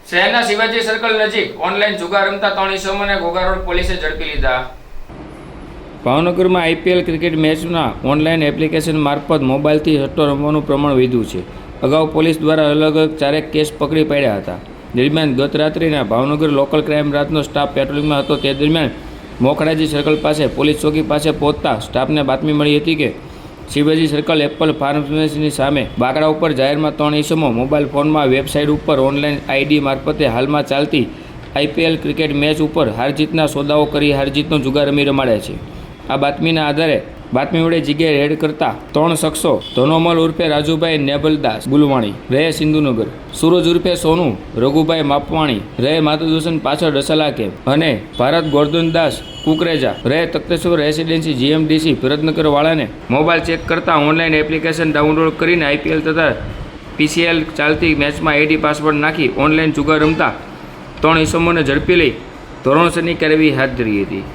શહેરના શિવાજી સર્કલ નજીક ઓનલાઈન જુગાર રમતા 3 ઇસમોને ઘોઘા રોડ પોલીસે ઝડપી લીધા। ભાવનગરમાં આઈપીએલ ક્રિકેટ મેચના ઓનલાઈન એપ્લિકેશન મારફત મોબાઈલથી સટ્ટો રમવાનું પ્રમાણ વધ્યું છે। અગાઉ પોલીસ દ્વારા અલગ અલગ 4 કેસ પકડી પાડ્યા હતા। દરમિયાન ગત રાત્રિના ભાવનગર લોકલ ક્રાઇમ બ્રાન્ચનો સ્ટાફ પેટ્રોલિંગમાં હતો। તે દરમિયાન મોખડાજી સર્કલ પાસે પોલીસ ચોકી પાસે પહોંચતા સ્ટાફને બાતમી મળી હતી કે શિવાજી સર્કલ એપલ ફાર્મસીની સામે બાકડા ઉપર જાહેરમાં 3 ઇસમો મોબાઈલ ફોનમાં વેબસાઇટ ઉપર ઓનલાઈન આઈડી મારફતે હાલમાં ચાલતી આઈપીએલ ક્રિકેટ મેચ ઉપર હારજીતના સોદાઓ કરી હારજીતનો જુગાર રમી રમાડે છે। આ બાતમીના આધારે બાતમી વડે જગ્યાએ રેડ કરતા 3 શખ્સો ધનોમલ ઉર્ફે રાજુભાઈ નેબલદાસ બુલવાણી રહે સિંધુનગર, સૂરજ ઉર્ફે સોનુ રઘુભાઈ માપવાણી રહે માતુદૂષણ પાછળ રસાલા કેમ્પ અને ભારત ગોરધનદાસ કુકરેજા રહે તખ્તેશ્વર રેસિડેન્સી જીએમડીસી ભરતનગર વાળાને મોબાઈલ ચેક કરતા ઓનલાઈન એપ્લિકેશન ડાઉનલોડ કરીને આઈપીએલ તથા પીસીએલ ચાલતી મેચમાં આઈડી પાસવર્ડ નાખી ઓનલાઈન જુગાર રમતા 3 ઇસમોને ઝડપી લઈ ધોરણસરની કાર્યવાહી હાથ ધરી હતી।